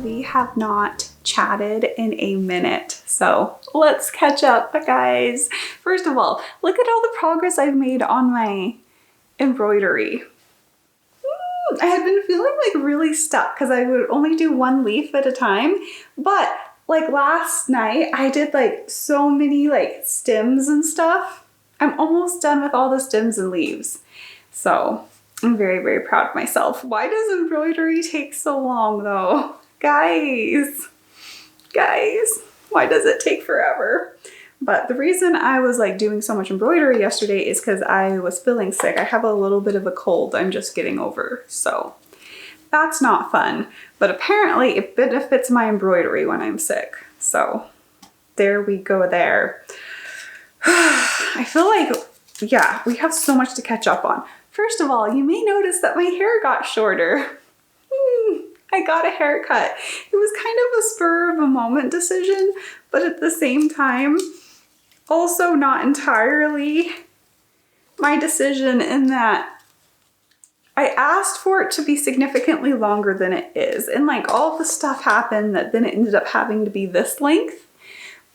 We have not chatted in a minute, so let's catch up, guys. First of all, look at all the progress I've made on my embroidery. I had been feeling like really stuck because I would only do one leaf at a time, but like last night I did like so many like stems and stuff. I'm almost done with all the stems and leaves, so I'm very, very proud of myself. Why does embroidery take so long though? Guys, why does it take forever? But the reason I was like doing so much embroidery yesterday is because I was feeling sick. I have a little bit of a cold I'm just getting over, so that's not fun. But apparently it benefits my embroidery when I'm sick. So there we go there. I feel like, yeah, we have so much to catch up on. First of all, you may notice that my hair got shorter. I got a haircut. It was kind of a spur of a moment decision, but at the same time, also not entirely my decision in that I asked for it to be significantly longer than it is. And like all the stuff happened that then it ended up having to be this length,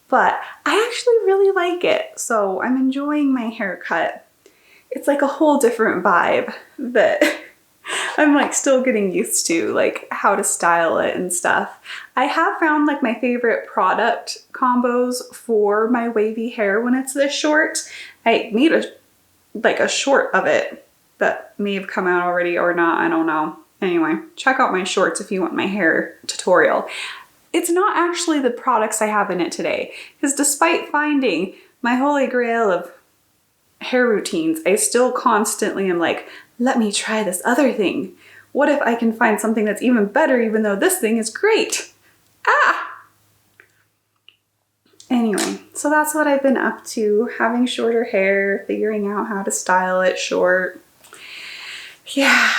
but I actually really like it. So I'm enjoying my haircut. It's like a whole different vibe that I'm like still getting used to, like how to style it and stuff. I have found like my favorite product combos for my wavy hair when it's this short. I made a short of it that may have come out already or not, I don't know. Anyway, check out my shorts if you want my hair tutorial. It's not actually the products I have in it today, because despite finding my holy grail of hair routines, I still constantly am like, let me try this other thing. What if I can find something that's even better even though this thing is great? Anyway, so that's what I've been up to, having shorter hair, figuring out how to style it short. Yeah,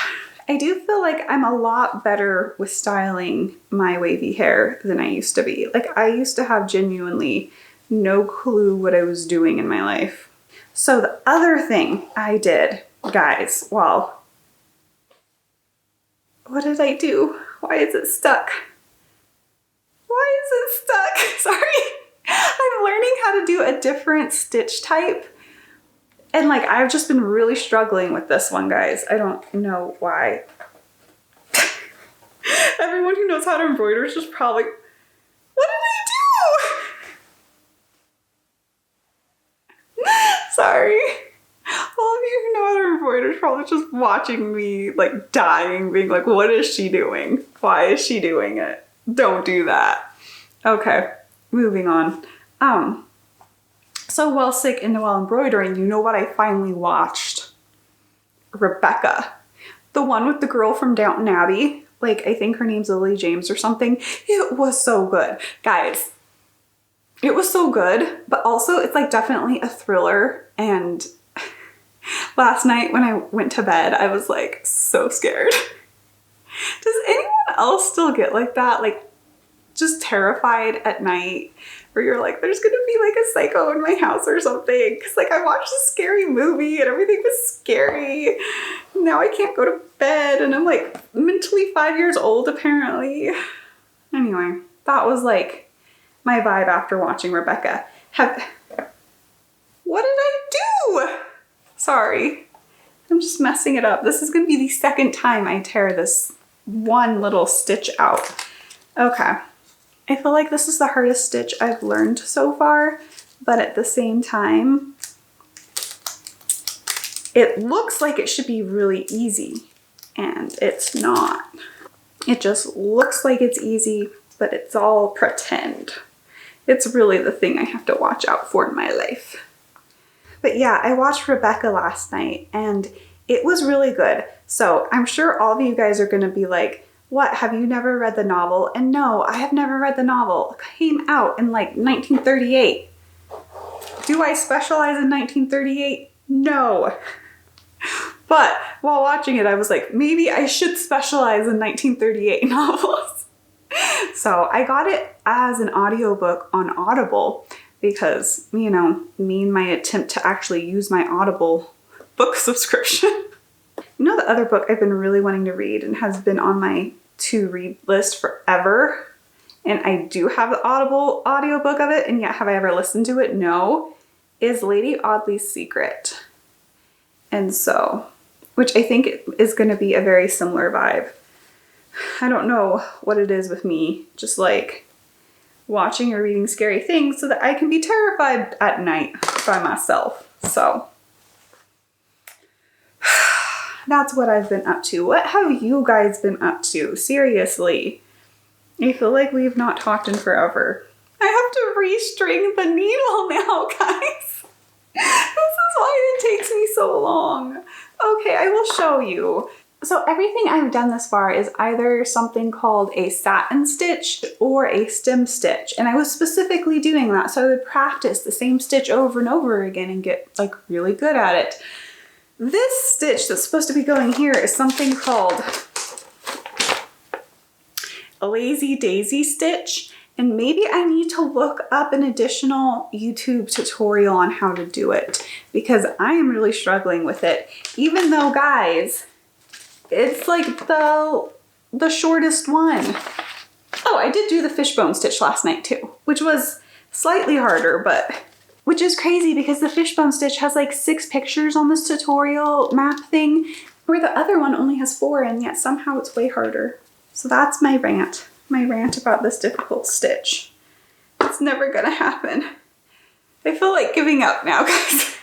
I do feel like I'm a lot better with styling my wavy hair than I used to be. Like I used to have genuinely no clue what I was doing in my life. So the other thing I did, guys, well, what did I do? Why is it stuck? Why is it stuck? Sorry. I'm learning how to do a different stitch type. And like, I've just been really struggling with this one, guys. I don't know why. Everyone who knows how to embroider is just probably, what did I do? Sorry. All of you who know how to embroider is probably just watching me like dying, being like, what is she doing? Why is she doing it? Don't do that. Okay, moving on. So while sick and while embroidering, you know what I finally watched? Rebecca. The one with the girl from Downton Abbey. Like, I think her name's Lily James or something. It was so good. Guys, it was so good, but also it's like definitely a thriller. And last night when I went to bed, I was like so scared. Does anyone else still get like that? Like just terrified at night where you're like, there's gonna be like a psycho in my house or something. Cause like I watched a scary movie and everything was scary. Now I can't go to bed and I'm like mentally 5 years old apparently. Anyway, that was like my vibe after watching Rebecca. What did I do? Sorry, I'm just messing it up. This is gonna be the second time I tear this one little stitch out. Okay, I feel like this is the hardest stitch I've learned so far, but at the same time, it looks like it should be really easy, and it's not. It just looks like it's easy, but it's all pretend. It's really the thing I have to watch out for in my life. But yeah, I watched Rebecca last night and it was really good. So I'm sure all of you guys are going to be like, what, have you never read the novel? And no, I have never read the novel. It came out in like 1938. Do I specialize in 1938? No. But while watching it, I was like, maybe I should specialize in 1938 novels. So I got it as an audiobook on Audible because, you know, me and my attempt to actually use my Audible book subscription. You know, the other book I've been really wanting to read and has been on my to-read list forever, and I do have the Audible audiobook of it, and yet have I ever listened to it? No, is Lady Audley's Secret. And so, which I think is going to be a very similar vibe. I don't know what it is with me, just like watching or reading scary things so that I can be terrified at night by myself. So that's what I've been up to. What have you guys been up to? Seriously. I feel like we've not talked in forever. I have to restring the needle now, guys. This is why it takes me so long. Okay, I will show you. So everything I've done this far is either something called a satin stitch or a stem stitch. And I was specifically doing that so I would practice the same stitch over and over again and get like really good at it. This stitch that's supposed to be going here is something called a lazy daisy stitch. And maybe I need to look up an additional YouTube tutorial on how to do it because I am really struggling with it. Even though, guys, it's like the shortest one. Oh, I did do the fishbone stitch last night too, which was slightly harder, but which is crazy because the fishbone stitch has like 6 pictures on this tutorial map thing, where the other one only has 4, and yet somehow it's way harder. So that's my rant about this difficult stitch. It's never gonna happen. I feel like giving up now, guys.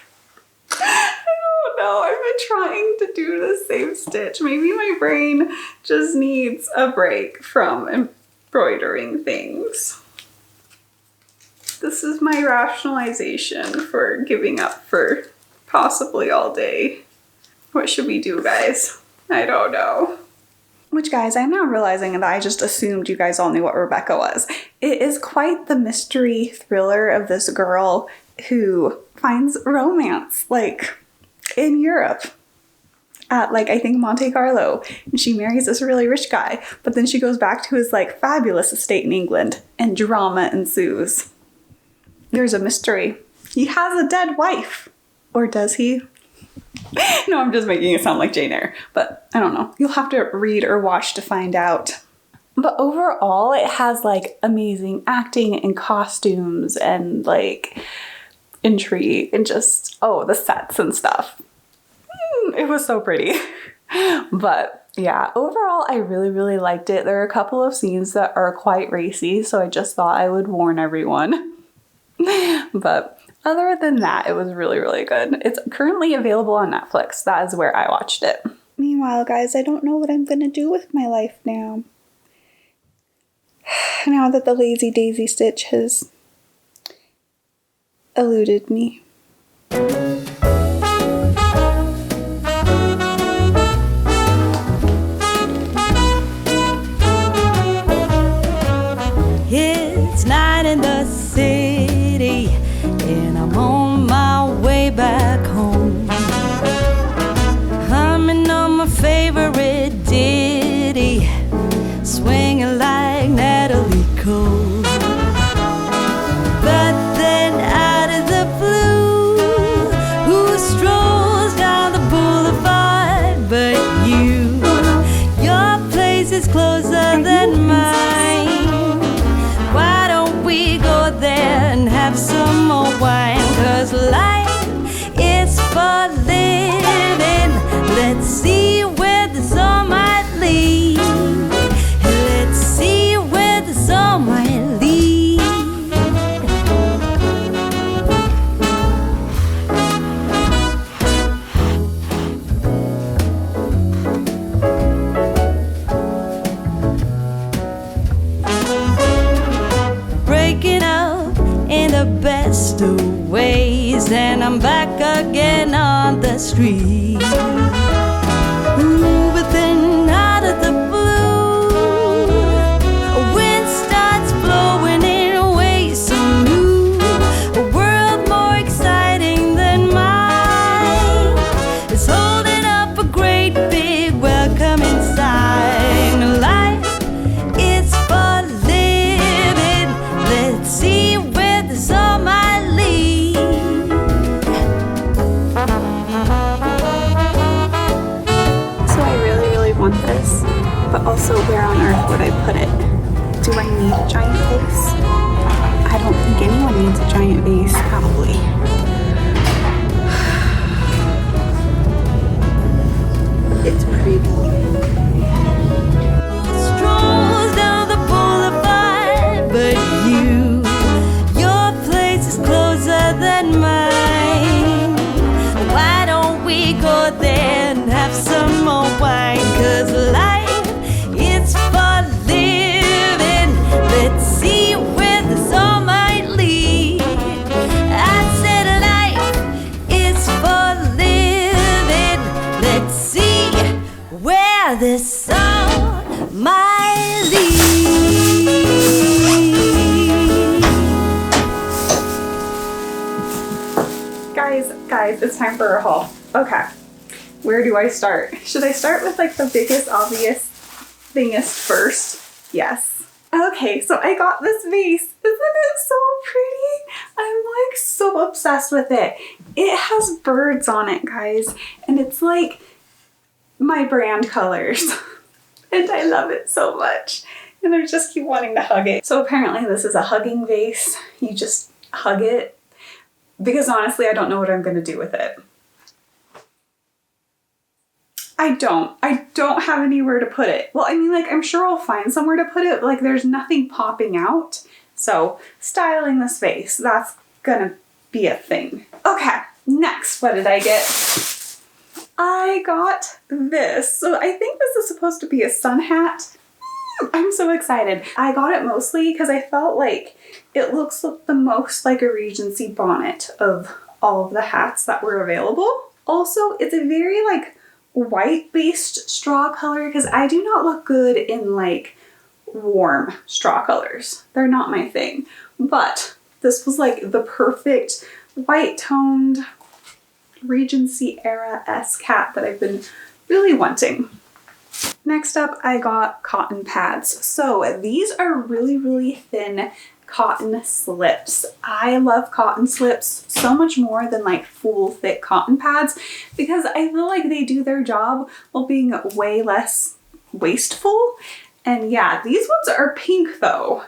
I don't know, I've been trying to do the same stitch. Maybe my brain just needs a break from embroidering things. This is my rationalization for giving up for possibly all day. What should we do, guys? I don't know. Which, guys, I'm now realizing that I just assumed you guys all knew what Rebecca was. It is quite the mystery thriller of this girl who finds romance, like, in Europe. At, like, I think Monte Carlo. And she marries this really rich guy. But then she goes back to his, like, fabulous estate in England. And drama ensues. There's a mystery. He has a dead wife. Or does he? No, I'm just making it sound like Jane Eyre, but I don't know. You'll have to read or watch to find out. But overall, it has like amazing acting and costumes and like intrigue and just, oh, the sets and stuff. It was so pretty. But yeah, overall, I really, really liked it. There are a couple of scenes that are quite racy, so I just thought I would warn everyone. But other than that, it was really, really good. It's currently available on Netflix. That is where I watched it. Meanwhile, guys, I don't know what I'm going to do with my life now. Now that the lazy daisy stitch has eluded me. It's night in the city, and I'm on my way back home, humming on my favorite ditty, swinging like Natalie Cole. But then out of the blue, castaways, and I'm back again on the street. Ooh, but then out of the blue, a wind starts blowing in ways so new. A world more exciting than mine is holding up a great big welcoming sign. Life is for living. Let's see where this all might lead. So I really, really want this, but also where on earth would I put it? Do I need a giant vase? I don't think anyone needs a giant vase, probably. It's pretty. Strolls down the boulevard, but your place is closer than mine. Why don't we go there and have some more wine? 'Cause life is for living. Let's see where this all might lead. I said life is for living. Let's see where this all might lead. Guys, it's time for a haul. Okay, where do I start? Should I start with like the biggest, obvious thingest first? Yes. Okay, so I got this vase. Isn't it so pretty? I'm like so obsessed with it. It has birds on it, guys, and it's like my brand colors. And I love it so much. And I just keep wanting to hug it. So apparently this is a hugging vase. You just hug it. Because honestly, I don't know what I'm going to do with it. I don't have anywhere to put it. Well, I mean, like, I'm sure I'll find somewhere to put it. But, like, there's nothing popping out. So styling this vase, that's gonna be a thing. Okay, next, what did I get? I got this. So I think this is supposed to be a sun hat. I'm so excited. I got it mostly because I felt like it looks the most like a Regency bonnet of all of the hats that were available. Also, it's a very like white-based straw color because I do not look good in like warm straw colors. They're not my thing. But this was like the perfect white-toned Regency era-esque hat that I've been really wanting. Next up, I got cotton pads. So these are really, really thin cotton slips. I love cotton slips so much more than like full thick cotton pads because I feel like they do their job while being way less wasteful. And yeah, these ones are pink though.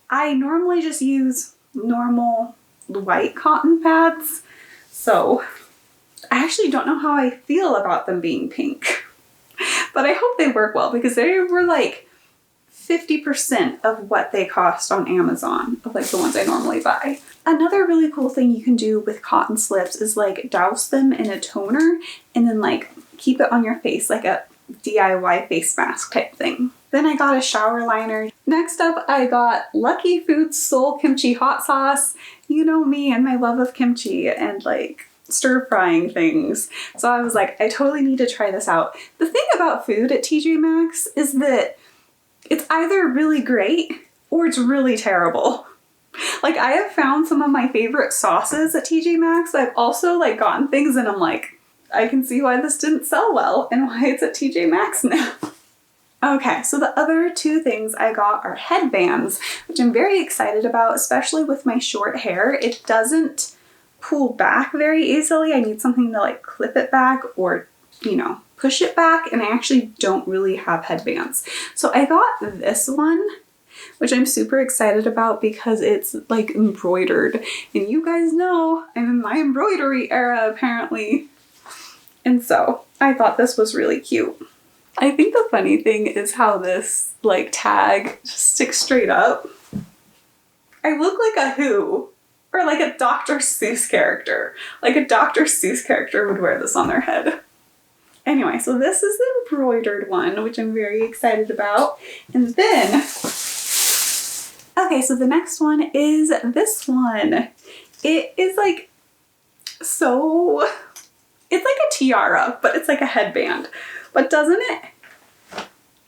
I normally just use normal white cotton pads. So I actually don't know how I feel about them being pink. But I hope they work well because they were like 50% of what they cost on Amazon, of like the ones I normally buy. Another really cool thing you can do with cotton slips is like douse them in a toner and then like keep it on your face like a DIY face mask type thing. Then I got a shower liner. Next up, I got Lucky Foods Soul Kimchi Hot Sauce. You know me and my love of kimchi and like stir frying things. So I was like, I totally need to try this out. The thing about food at TJ Maxx is that it's either really great or it's really terrible. Like I have found some of my favorite sauces at TJ Maxx. I've also like gotten things and I'm like, I can see why this didn't sell well and why it's at TJ Maxx now. Okay, so the other two things I got are headbands, which I'm very excited about, especially with my short hair. It doesn't pull back very easily. I need something to like clip it back or, you know, push it back, and I actually don't really have headbands. So I got this one, which I'm super excited about because it's like embroidered. And you guys know I'm in my embroidery era apparently. And so I thought this was really cute. I think the funny thing is how this like tag just sticks straight up. I look like a Who. Or like a Dr. Seuss character. Like a Dr. Seuss character would wear this on their head. Anyway, so this is the embroidered one, which I'm very excited about. And then, okay, so the next one is this one. It is like so, it's like a tiara, but it's like a headband. But doesn't it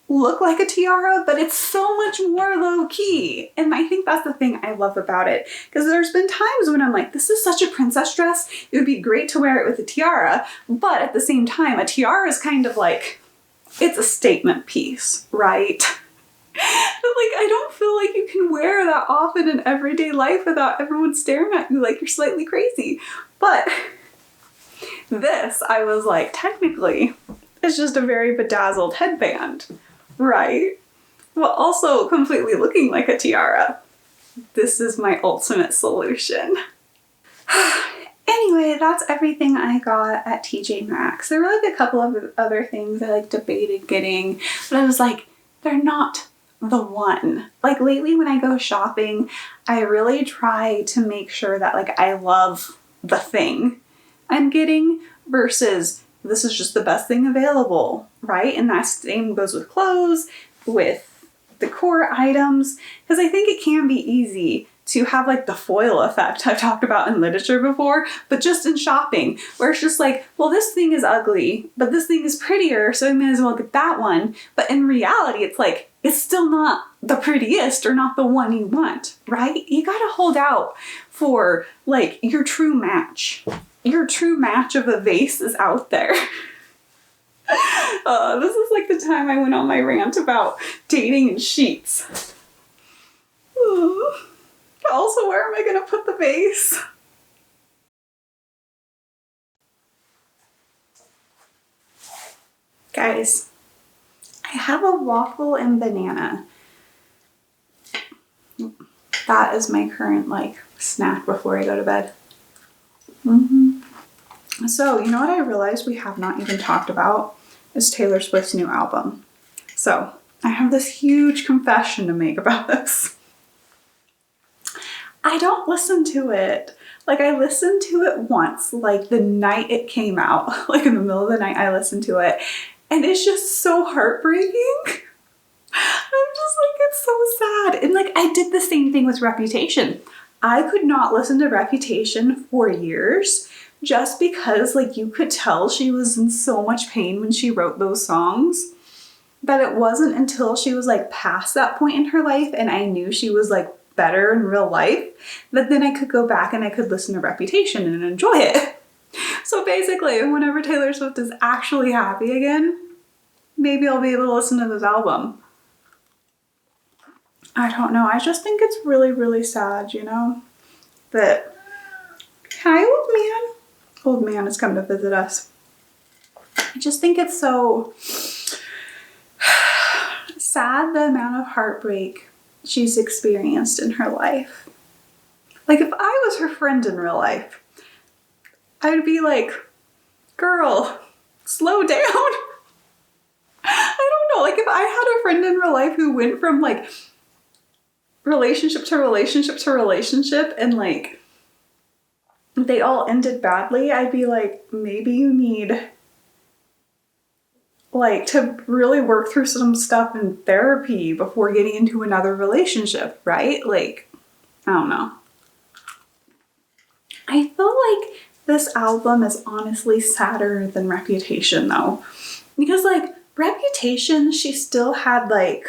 look like a tiara? But it's so much more low key. And I think that's the thing I love about it. Because there's been times when I'm like, this is such a princess dress. It would be great to wear it with a tiara. But at the same time, a tiara is kind of like, it's a statement piece, right? But like, I don't feel like you can wear that often in everyday life without everyone staring at you like you're slightly crazy. But this, I was like, technically, it's just a very bedazzled headband, right? While also completely looking like a tiara. This is my ultimate solution. Anyway, that's everything I got at TJ Maxx. There were like a couple of other things I like debated getting, but I was like, they're not the one. Like lately when I go shopping, I really try to make sure that like I love the thing I'm getting versus this is just the best thing available, right? And that same goes with clothes, with decor items, because I think it can be easy to have like the foil effect I've talked about in literature before, but just in shopping, where it's just like, well, this thing is ugly, but this thing is prettier, so I may as well get that one. But in reality, it's like, it's still not the prettiest or not the one you want, right? You gotta hold out for like your true match. Your true match of a vase is out there. This is like the time I went on my rant about dating and sheets. Also, where am I gonna put the vase? Guys, I have a waffle and banana. That is my current like snack before I go to bed. So, you know what I realized we have not even talked about is Taylor Swift's new album. So, I have this huge confession to make about this. I don't listen to it. Like, I listened to it once, like the night it came out. Like, in the middle of the night, I listened to it. And it's just so heartbreaking. I'm just like, it's so sad. And like, I did the same thing with Reputation. I could not listen to Reputation for years just because like you could tell she was in so much pain when she wrote those songs. That it wasn't until she was like past that point in her life and I knew she was like better in real life that then I could go back and I could listen to Reputation and enjoy it. So basically, whenever Taylor Swift is actually happy again, maybe I'll be able to listen to this album. I don't know. I just think it's really, really sad, you know? That, hi, old man. Old man has come to visit us. I just think it's so sad the amount of heartbreak she's experienced in her life. Like, if I was her friend in real life, I would be like, girl, slow down. I don't know. Like, if I had a friend in real life who went from, like, relationship to relationship to relationship and, like, they all ended badly, I'd be like, maybe you need, like, to really work through some stuff in therapy before getting into another relationship, right? Like, I don't know. I feel like this album is honestly sadder than Reputation, though. Because, like, Reputation, she still had, like,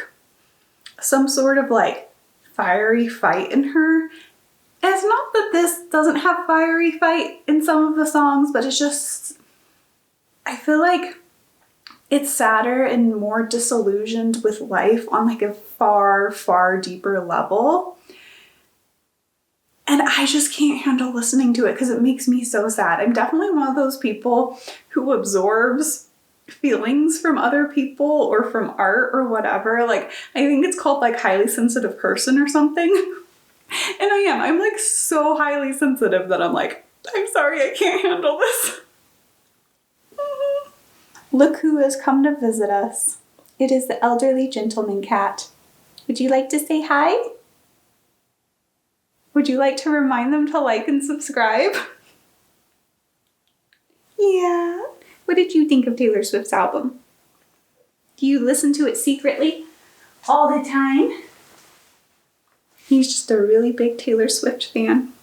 some sort of, like, fiery fight in her. And it's not that this doesn't have fiery fight in some of the songs, but it's just, I feel like it's sadder and more disillusioned with life on like a far, far deeper level. And I just can't handle listening to it because it makes me so sad. I'm definitely one of those people who absorbs feelings from other people or from art or whatever. Like, I think it's called like highly sensitive person or something. And I am. I'm like so highly sensitive that I'm like, I'm sorry, I can't handle this. Look who has come to visit us. It is the elderly gentleman cat. Would you like to say hi? Would you like to remind them to like and subscribe? Yeah. What did you think of Taylor Swift's album? Do you listen to it secretly all the time? He's just a really big Taylor Swift fan.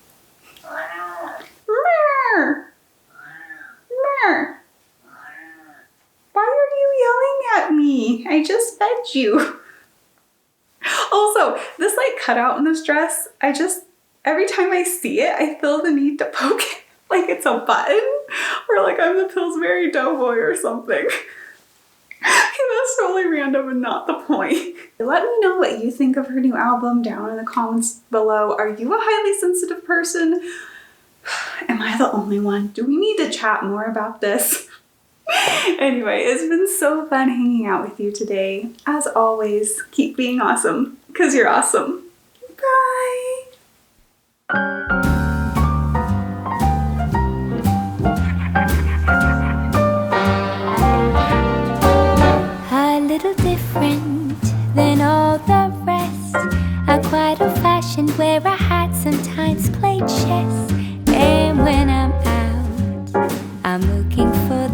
get you. Also, this like cutout in this dress, every time I see it, I feel the need to poke it like it's a button or like I'm the Pillsbury Doughboy or something. That's totally random and not the point. Let me know what you think of her new album down in the comments below. Are you a highly sensitive person? Am I the only one? Do we need to chat more about this? Anyway, it's been so fun hanging out with you today. As always, keep being awesome, because you're awesome. Bye! A little different than all the rest. I'm quite old-fashioned, wear a hat, sometimes play chess. And when I'm out, I'm looking for